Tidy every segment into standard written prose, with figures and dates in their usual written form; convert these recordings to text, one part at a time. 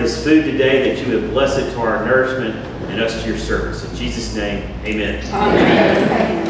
this food today, that you would bless it to our nourishment and us to your service. In Jesus' name, amen. Amen.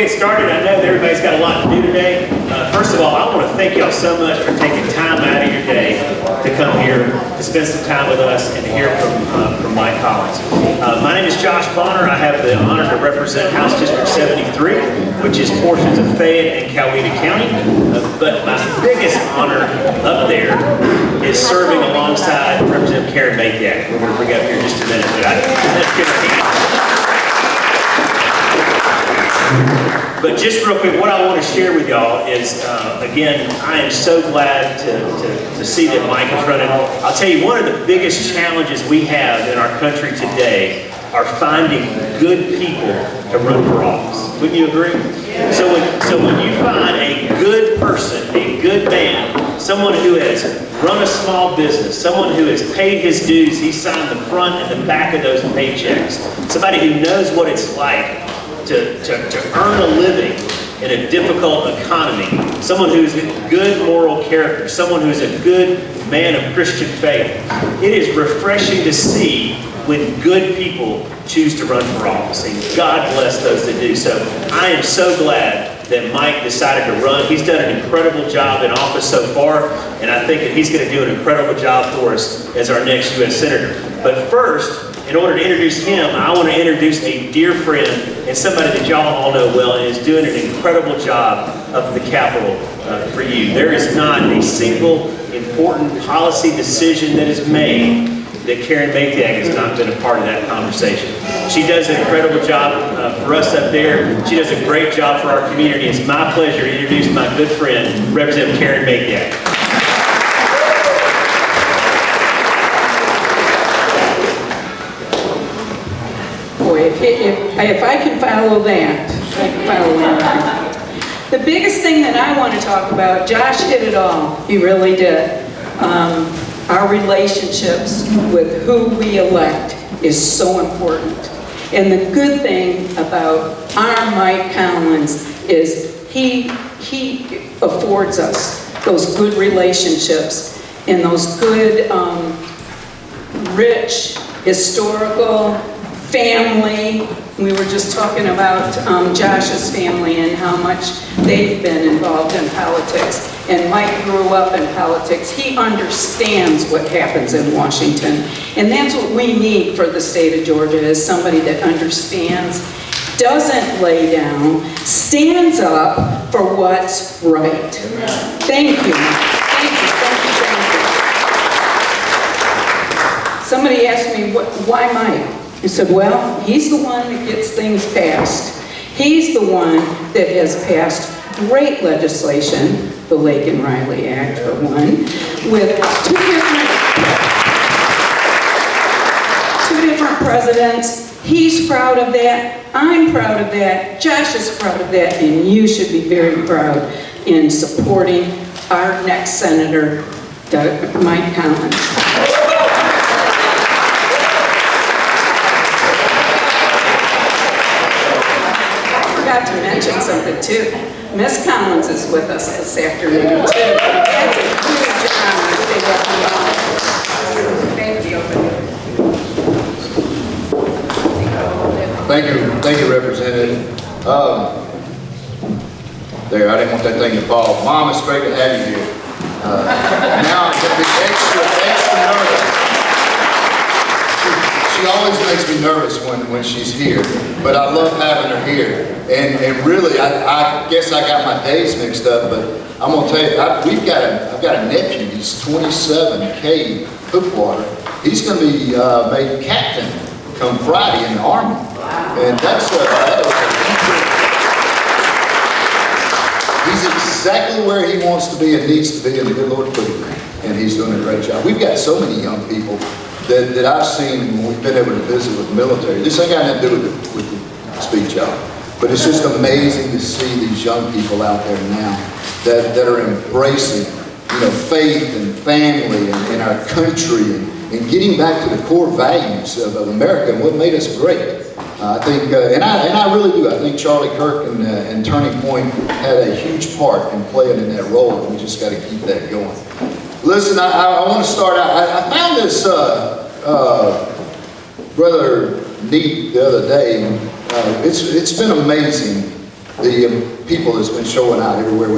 get started, I know that everybody's got a lot to do today. First of all, I want to thank y'all so much for taking time out of your day to come here, to spend some time with us, and to hear from Mike Collins. My name is Josh Bonner. I have the honor to represent House District 73, which is portions of Fayette and Coweta County. But my biggest honor up there is serving alongside Representative Karen Mathyak. We're going to bring up here in just a minute, but let's give her a hand. But just real quick, what I want to share with y'all is, again, I am so glad to see that Mike is running. I'll tell you, one of the biggest challenges we have in our country today are finding good people to run for office. Wouldn't you agree? So when you find a good person, a good man, someone who has run a small business, someone who has paid his dues, he signed the front and the back of those paychecks, somebody who knows what it's like to earn a living in a difficult economy, someone who's a good moral character, someone who's a good man of Christian faith. It is refreshing to see when good people choose to run for office, and God bless those that do. So I am so glad that Mike decided to run. He's done an incredible job in office so far, and I think that he's going to do an incredible job for us as our next U.S. Senator. But first, in order to introduce him, I want to introduce a dear friend and somebody that y'all all know well and is doing an incredible job up at the Capitol for you. There is not a single important policy decision that is made that Karen Mathyak has not been a part of that conversation. She does an incredible job for us up there. She does a great job for our community. It's my pleasure to introduce my good friend, Representative Karen Mathyak. If I can follow that, I can follow that. The biggest thing that I want to talk about, Josh hit it all. He really did. Our relationships with who we elect is so important. And the good thing about our Mike Collins is he affords us those good relationships and those good, rich, historical, family. We were just talking about Josh's family and how much they've been involved in politics. And Mike grew up in politics. He understands what happens in Washington. And that's what we need for the state of Georgia, is somebody that understands, doesn't lay down, stands up for what's right. Thank you. Thank you, thank you, thank you. Somebody asked me, why Mike? I said, well, he's the one that gets things passed. He's the one that has passed great legislation, the Lake and Riley Act for one, with two different presidents. He's proud of that, I'm proud of that, Josh is proud of that, and you should be very proud in supporting our next Senator, Mike Collins. To mention something too. Miss Collins is with us this afternoon too. That's a huge honor. Thank you. Thank you, Representative. There, I didn't want that thing to fall. Mom, it's great to have you here. Now I'm going to be extra nervous. She always makes me nervous when she's here, but I love having her here. And really, I guess I got my days mixed up, but I'm gonna tell you, I've got a nephew. He's 27K Hookwater. He's gonna be made captain come Friday in the Army, and he's exactly where he wants to be and needs to be, and the good Lord put him there. And he's doing a great job. We've got so many young people that I've seen when we've been able to visit with the military. This ain't got nothing to do with the speech job, but it's just amazing to see these young people out there now that are embracing, faith and family and our country and getting back to the core values of America and what made us great. I think, and I really do. I think Charlie Kirk and Turning Point had a huge part in playing in that role, and we just got to keep that going. Listen, I want to start out. I found this rather neat the other day. It's been amazing people that's been showing out everywhere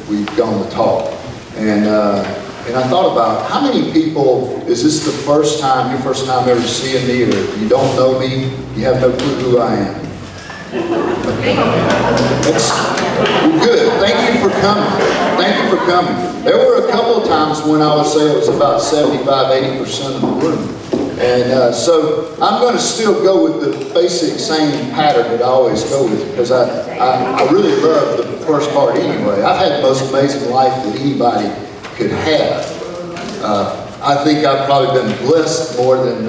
we've gone to talk. And I thought about how many people, is this the first time, your first time ever seeing me, or you don't know me, you have no clue who I am? That's good. Thank you for coming. Thank you for coming. There were a couple of times when I would say it was about 75–80% of the room. And so I'm going to still go with the basic same pattern that I always go with, because I really love the first part anyway. I've had the most amazing life that anybody could have. I think I've probably been blessed more than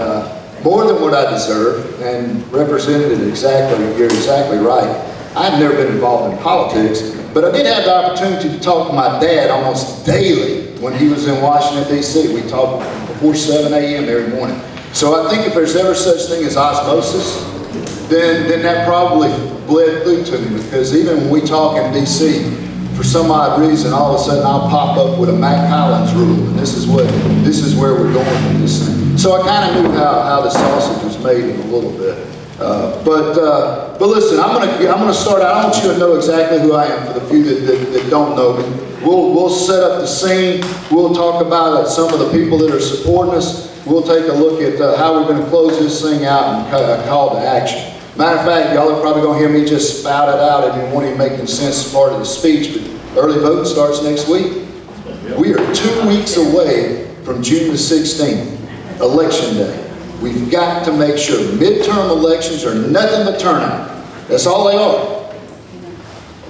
what I deserve, and represented it exactly. You're exactly right. I've never been involved in politics, but I did have the opportunity to talk to my dad almost daily when he was in Washington, D.C. We talked before 7 a.m. every morning. So I think if there's ever such thing as osmosis, then that probably bled through to me, because even when we talk in D.C., for some odd reason, all of a sudden I'll pop up with a Matt Collins rule, and this is where we're going with this thing. So I kind of knew how the sausage was made in a little bit. But listen, I'm gonna start out. I want you to know exactly who I am for the few that don't know me. We'll set up the scene. We'll talk about some of the people that are supporting us. We'll take a look at how we're going to close this thing out and call to action. Matter of fact, y'all are probably going to hear me just spout it out, and it won't even make sense as part of the speech, but early voting starts next week. We are 2 weeks away from June the 16th, Election Day. We've got to make sure midterm elections are nothing but turnout. That's all they are.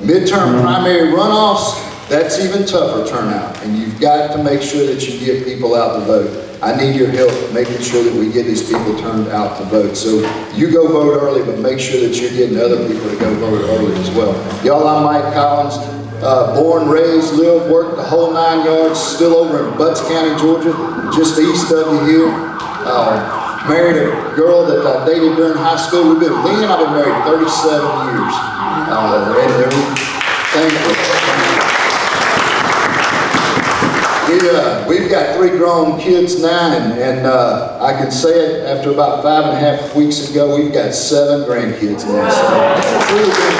Midterm primary runoffs, that's even tougher turnout. And you've got to make sure that you get people out to vote. I need your help making sure that we get these people turned out to vote. So you go vote early, but make sure that you're getting other people to go vote early as well. Y'all, I'm Mike Collins. Born, raised, lived, worked the whole 9 yards, still over in Butts County, Georgia, just east of you here. Married a girl that I dated during high school. Lee and I've been married 37 years. Thank you. We've got 3 grown kids now, and I can say it after about 5.5 weeks ago, we've got 7 grandkids now. So it's really good.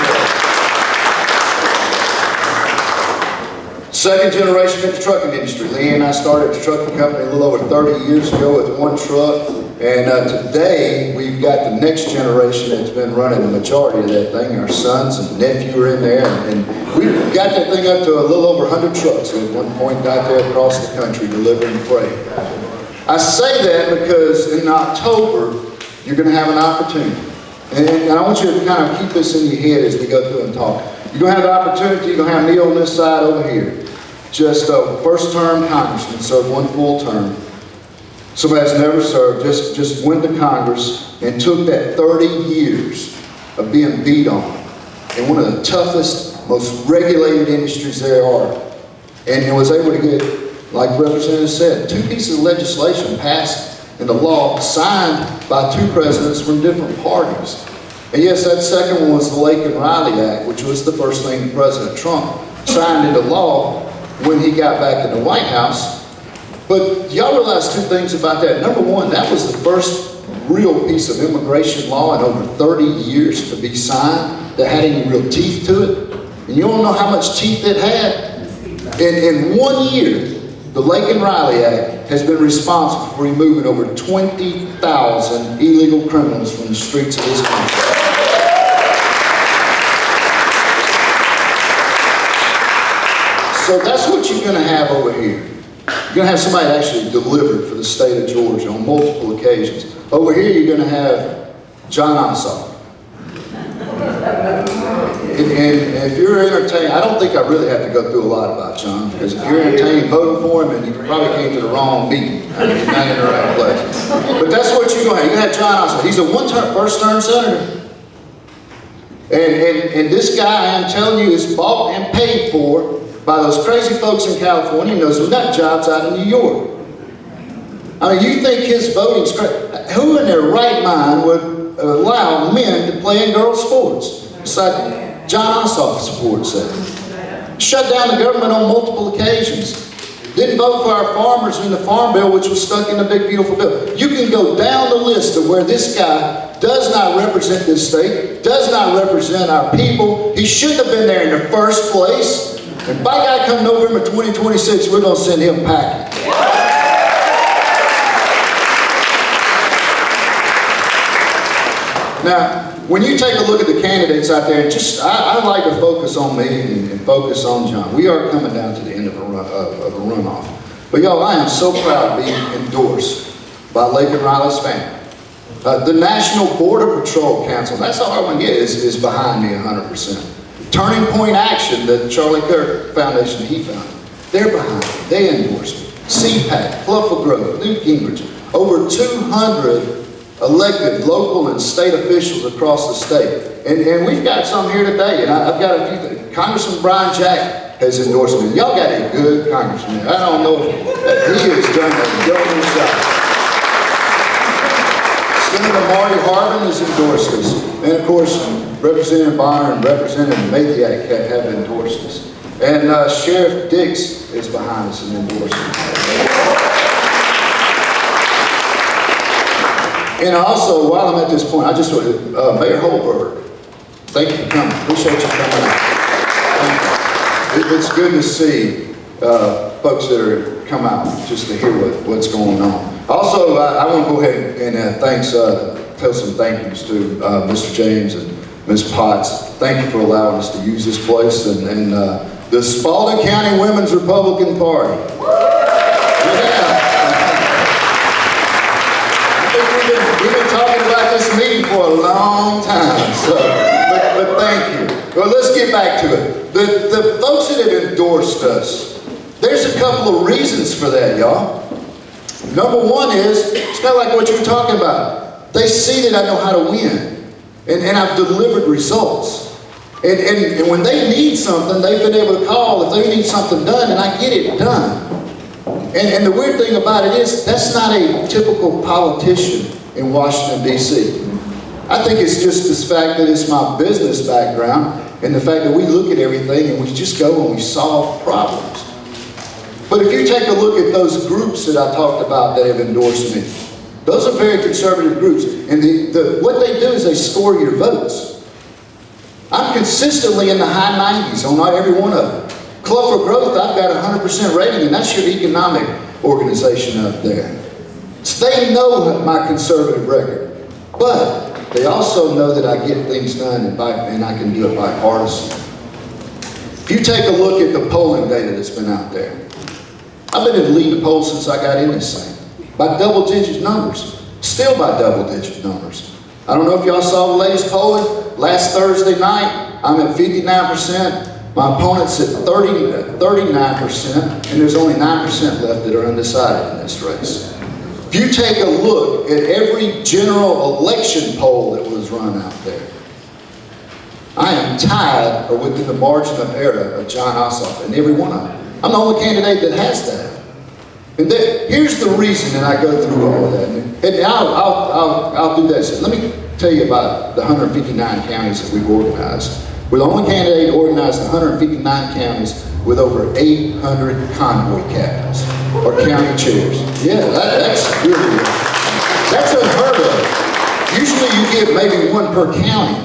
Second generation in the trucking industry. Lee and I started the trucking company a little over 30 years ago with 1 truck. And today, we've got the next generation that's been running the majority of that thing. Our sons and nephew are in there. And we've got that thing up to a little over 100 trucks at one point out there across the country delivering freight. I say that because in October, you're going to have an opportunity. And I want you to kind of keep this in your head as we go through and talk. You're going to have the opportunity, you're going to have me on this side over here. Just a first-term congressman, served 1 full term. Somebody that's never served, just went to Congress and took that 30 years of being beat on in one of the toughest, most regulated industries there are. And was able to get, like the representative said, 2 pieces of legislation passed into law, signed by 2 presidents from different parties. And yes, that second one was the Lake and Riley Act, which was the first thing President Trump signed into law when he got back in the White House. But y'all realize 2 things about that. Number one, that was the first real piece of immigration law in over 30 years to be signed that had any real teeth to it. And you don't know how much teeth it had? In 1 year, the Lake and Riley Act has been responsible for removing over 20,000 illegal criminals from the streets of this country. So that's what you're going to have over here. You're going to have somebody actually delivered for the state of Georgia on multiple occasions. Over here, you're going to have John Ossoff. And if you're entertaining, I don't think I really have to go through a lot about John, because if you're entertaining voting for him, and you probably came to the wrong meeting. I mean, you're not in the right place. But that's what you're going to have. You're going to have John Ossoff. He's a first-term senator. And this guy, I'm telling you, is bought and paid for by those crazy folks in California and those nut jobs out in New York. I mean, you think his voting's crazy? Who in their right mind would allow men to play in girls' sports? Besides John Ossoff supports that. Shut down the government on multiple occasions. didn't vote for our farmers in the farm bill, which was stuck in the big beautiful bill. You can go down the list of where this guy does not represent this state, does not represent our people. He shouldn't have been there in the first place. And by God, come November 2026, we're going to send him packing. Now, when you take a look at the candidates out there, I like to focus on me and focus on John. We are coming down to the end of a runoff. But y'all, I am so proud to be endorsed by Lake and Riley's family. The National Border Patrol Council, that's all I want to get, is behind me 100%. Turning Point Action, the Charlie Kirk Foundation he founded, they're behind me. They endorse me. CPAC, Club for Growth, Newt Gingrich, over 200 elected local and state officials across the state. And we've got some here today, and I've got a few things. Congressman Brian Jack has endorsed me. Y'all got a good congressman. I don't know if he has done a governor's job. Senator Marty Harbin has endorsed us. And of course, Representative Bonner and Representative Mathiak have endorsed us. And Sheriff Dix is behind us and endorsed us. And also, while I'm at this point, I just want to, Mayor Holberg, thank you for coming. Appreciate you coming out. It's good to see folks that are come out just to hear what's going on. Also, I want to go ahead and tell some thank yous to Mr. James and Ms. Potts. Thank you for allowing us to use this place and the Spalding County Women's Republican Party. Yeah. We've been talking about this meeting for a long time, so, but thank you. Well, let's get back to it. The folks that have endorsed us, there's a couple of reasons for that, y'all. Number one is, it's kind of like what you're talking about. They see that I know how to win, and I've delivered results. And when they need something, they've been able to call if they need something done, and I get it done. And the weird thing about it is, that's not a typical politician in Washington, D.C. I think it's just this fact that it's my business background and the fact that we look at everything and we just go and we solve problems. But if you take a look at those groups that I talked about that have endorsed me, those are very conservative groups. And what they do is they score your votes. I'm consistently in the high 90s on every one of them. Club for Growth, I've got a 100% rating, and that's your economic organization up there. So they know my conservative record, but they also know that I get things done and I can do it bipartisan. If you take a look at the polling data that's been out there, I've been in the lead poll since I got in this thing, by double-digit numbers, still by double-digit numbers. I don't know if y'all saw the latest polling, last Thursday night, I'm at 59%. My opponent's at 39%, and there's only 9% left that are undecided in this race. If you take a look at every general election poll that was run out there, I am tied or within the margin of error of John Ossoff in every one of them. I'm the only candidate that has that. And here's the reason that I go through all of that. And I'll do that. So let me tell you about the 159 counties that we've organized. We're the only candidate organized 159 counties with over 800 convoy captains or county chairs. Yeah, that's really good. That's unheard of. Usually you get maybe one per county.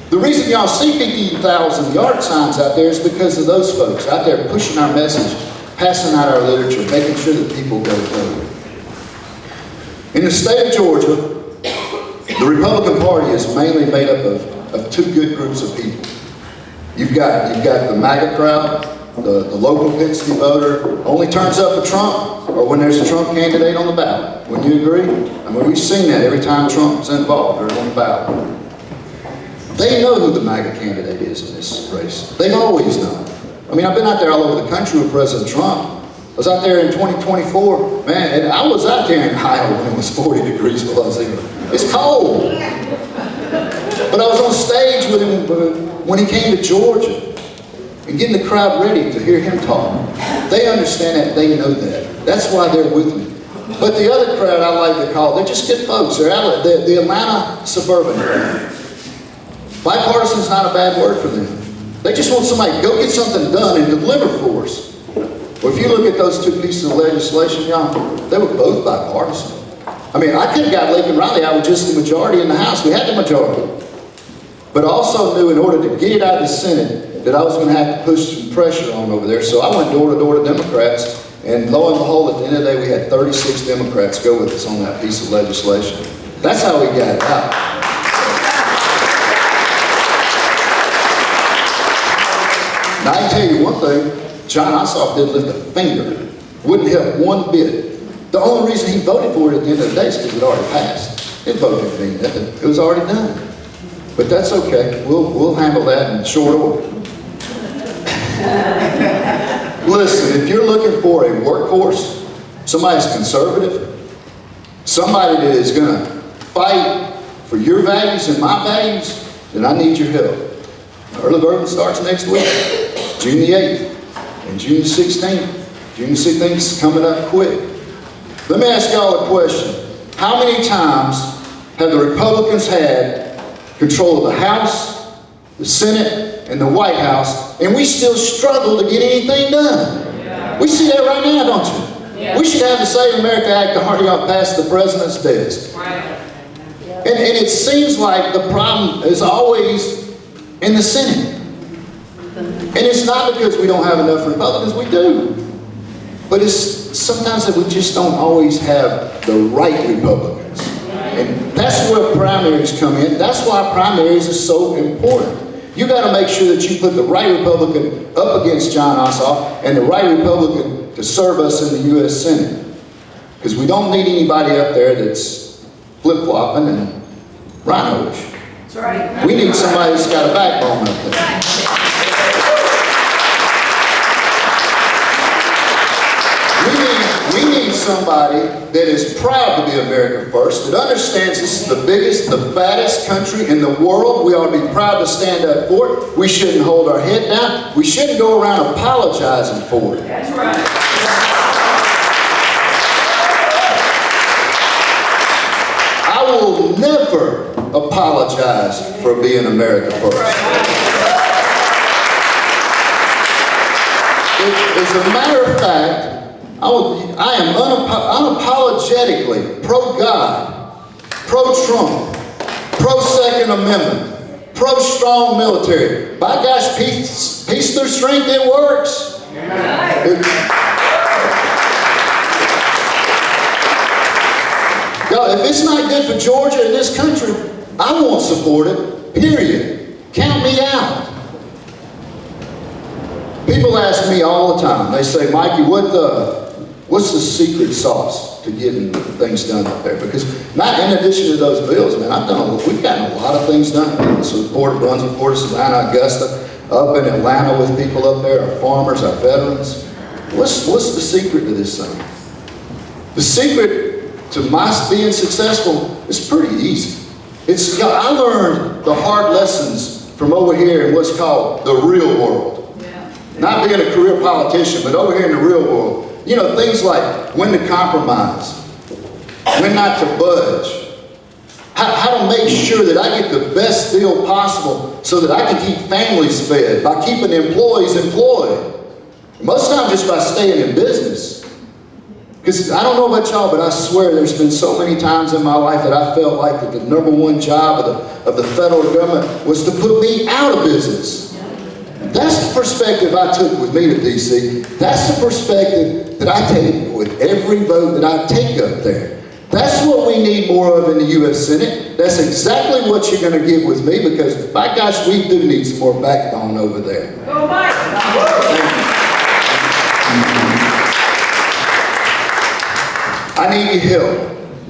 The reason y'all see 50,000 yard signs out there is because of those folks out there pushing our message, passing out our literature, making sure that people go vote. In the state of Georgia, the Republican Party is mainly made up of two good groups of people. You've got the MAGA crowd, the local density voter, only turns up for Trump or when there's a Trump candidate on the ballot. Wouldn't you agree? I mean, we've seen that every time Trump's involved or on the ballot. They know who the MAGA candidate is in this race. They've always known. I mean, I've been out there all over the country with President Trump. I was out there in 2024, man, and I was out there in Iowa when it was 40 degrees below zero. It's cold. But I was on stage with him when he came to Georgia and getting the crowd ready to hear him talk. They understand that, they know that. That's why they're with me. But the other crowd I like to call, they're just good folks. They're out of the Atlanta suburban crowd. Bipartisan's not a bad word for them. They just want somebody to go get something done and deliver for us. Well, if you look at those two pieces of legislation, y'all, they were both bipartisan. I mean, I could have got Lincoln Riley out with just the majority in the House. We had the majority. But I also knew in order to get it out of the Senate that I was going to have to push some pressure on over there. So I went door to door to Democrats, and lo and behold, at the end of the day, we had 36 Democrats go with us on that piece of legislation. That's how we got it out. Now, I can tell you one thing, John Ossoff didn't lift a finger. Wouldn't help one bit. The only reason he voted for it at the end of the day is because it already passed. It voted for nothing. It was already done. But that's okay. We'll handle that in short order. Listen, if you're looking for a workhorse, somebody who's conservative, somebody that is going to fight for your values and my values, then I need your help. Early voting starts next week, June the 8th and June the 16th. June the 16th is coming up quick. Let me ask y'all a question. How many times have the Republicans had control of the House, the Senate, and the White House, and we still struggle to get anything done? Yeah. We see that right now, don't you? Yeah. We should have the Save America Act already on past the president's desk. Right. And it seems like the problem is always in the Senate. And it's not because we don't have enough Republicans, we do. But it's sometimes that we just don't always have the right Republicans. And that's where primaries come in. That's why primaries are so important. You got to make sure that you put the right Republican up against John Ossoff and the right Republican to serve us in the U.S. Senate. Because we don't need anybody up there that's flip-flopping and rhino-ish. That's right. We need somebody that's got a backbone up there. We need somebody that is proud to be America first, that understands this is the biggest, the baddest country in the world. We ought to be proud to stand up for it. We shouldn't hold our head down. We shouldn't go around apologizing for it. That's right. I will never apologize for being America first. As a matter of fact, I am unapologetically pro-God, pro-Trump, pro-Second Amendment, pro-strong military. By gosh, peace through strength, it works. If it's not good for Georgia and this country, I won't support it, period. Count me out. People ask me all the time, they say, Mikey, what's the secret sauce to getting things done up there? Because not in addition to those bills, man, we've gotten a lot of things done. The support of Brunswick, Port of Savannah, Augusta, up in Atlanta with people up there, our farmers, our veterans. What's the secret to this thing? The secret to my being successful is pretty easy. I learned the hard lessons from over here in what's called the real world. Not being a career politician, but over here in the real world. You know, things like when to compromise, when not to budge, how to make sure that I get the best deal possible so that I can keep families fed by keeping employees employed. Most times just by staying in business. Because I don't know about y'all, but I swear there's been so many times in my life that I felt like that the #1 job of the federal government was to put me out of business. That's the perspective I took with me to D.C. That's the perspective that I take with every vote that I take up there. That's what we need more of in the U.S. Senate. That's exactly what you're going to get with me because, by gosh, we do need some more backbone over there. Go Mike! I need your help.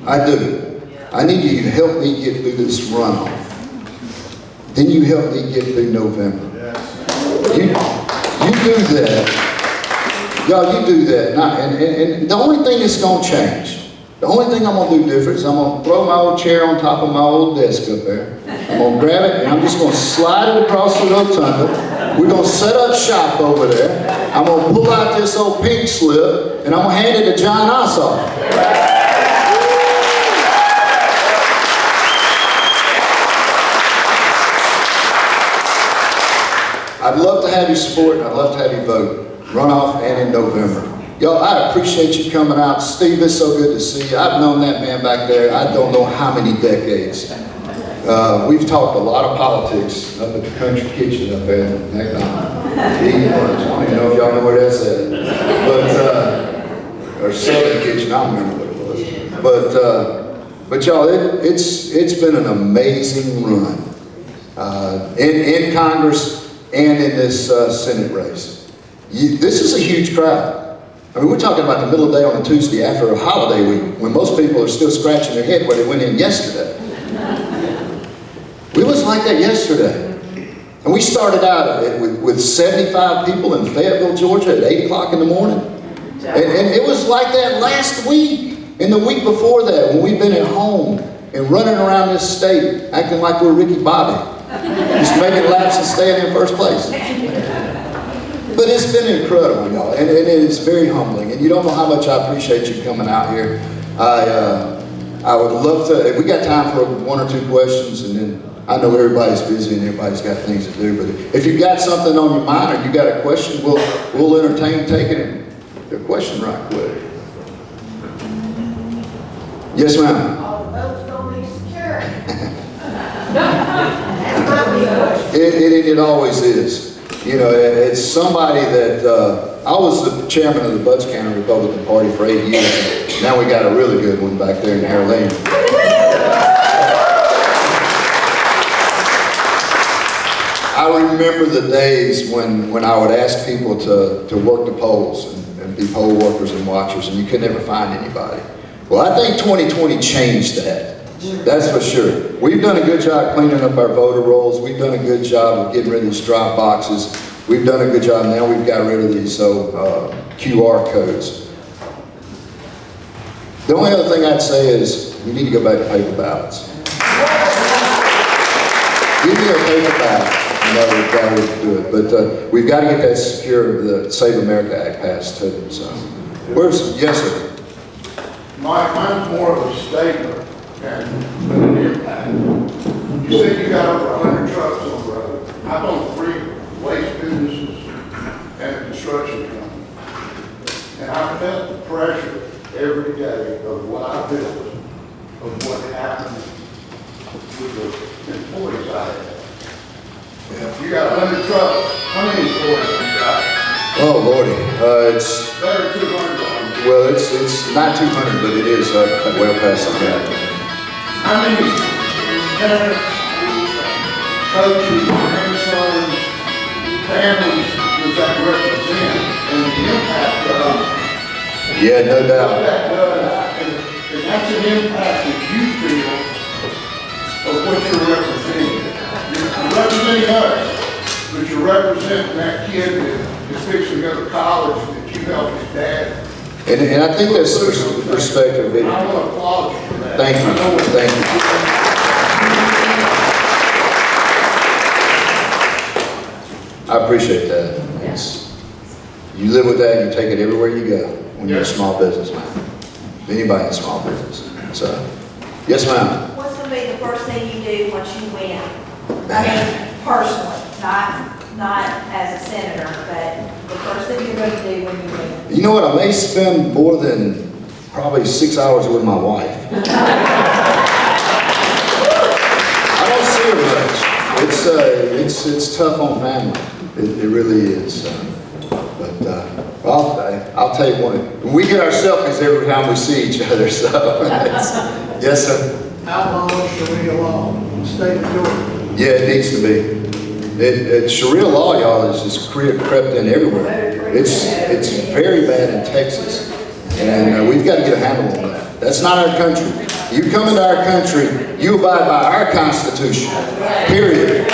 I do. I need you to help me get through this runoff. Then you help me get through November. You do that. Y'all, you do that. And the only thing that's going to change, the only thing I'm going to do different is I'm going to throw my old chair on top of my old desk up there. I'm going to grab it and I'm just going to slide it across the rotunda. We're going to set up shop over there. I'm going to pull out this old pink slip and I'm going to hand it to John Ossoff. I'd love to have your support and I'd love to have you vote. runoff and in November. Y'all, I appreciate you coming out. Steve, it's so good to see you. I've known that man back there, I don't know how many decades. We've talked a lot of politics up at the country kitchen up there in McDonald's. Eating lunch. I don't even know if y'all know where that's at. But, or Southern Kitchen, I don't remember what it was. But y'all, it's been an amazing run in Congress and in this Senate race. This is a huge crowd. I mean, we're talking about the middle of the day on a Tuesday after a holiday week when most people are still scratching their head where they went in yesterday. We was like that yesterday. And we started out with 75 people in Fayetteville, Georgia at 8 o'clock in the morning. And it was like that last week and the week before that when we've been at home and running around this state acting like we're Ricky Bobby. Just making laps and staying in first place. But it's been incredible, y'all, and it is very humbling. And you don't know how much I appreciate you coming out here. I would love to, if we got time for 1 or 2 questions, and then I know everybody's busy and everybody's got things to do, but if you've got something on your mind or you got a question, we'll entertain taking it. A question right quick. Yes, ma'am. All the votes gonna be secure. It always is. You know, it's somebody that, I was the chairman of the Butts County Republican Party for 8 years. Now we got a really good one back there in Harlem. I remember the days when I would ask people to work the polls and be poll workers and watchers, and you could never find anybody. Well, I think 2020 changed that. That's for sure. We've done a good job cleaning up our voter rolls. We've done a good job of getting rid of these drop boxes. We've done a good job. Now we've got rid of these QR codes. The only other thing I'd say is we need to go back to paper ballots. Give me a paper ballot. That would do it. But we've got to get that secure, the Save America Act passed too. So, yes, sir. Mine's more of a statement and an impact. You said you got over 100 trucks on the road. I've owned 3 waste businesses and a construction company. And I felt the pressure every day of what I built, of what happened with the employees I had. You got 100 trucks. How many employees you got? Oh, Lordy. It's, Better than 200. well, it's not 200, but it is well past that. How many parents, coaches, grandsons, families does that represent, and the impact of Yeah, no what doubt. that does? And that's an impact that you feel of what you're representing. You're representing us, but you're representing that kid that is fixing to go to college that you helped his dad. And I think that's the perspective. And I want to applaud you for that. Thank you. I know it's- Thank you. I appreciate that. You live with that, you take it everywhere you go when you're a small businessman. Anybody in small business. So, yes, ma'am. What's gonna be the first thing you do once you win? I mean, personally, not as a senator, but the first thing you're gonna do when you win. You know what? I may spend more than probably 6 hours with my wife. I don't see her much. It's tough on family. It really is. I'll tell you what. We get our selfies every time we see each other. So, yes, sir. Outlaw Sharia law in the state of Georgia. Yeah, it needs to be. Sharia law, y'all, is just crept in everywhere. It's very bad in Texas, and we've got to get a handle on that. That's not our country. You come into our country, you abide by our Constitution. Period.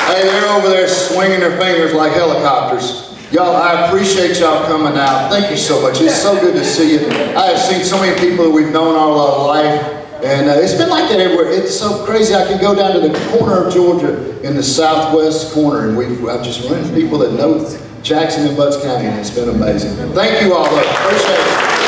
Hey, they're over there swinging their fingers like helicopters. Y'all, I appreciate y'all coming out. Thank you so much. It's so good to see you. I have seen so many people that we've known all our life, and it's been like that everywhere. It's so crazy. I can go down to the corner of Georgia in the southwest corner, and I've just run into people that know Jackson and Butts County, and it's been amazing. Thank you all. Appreciate it.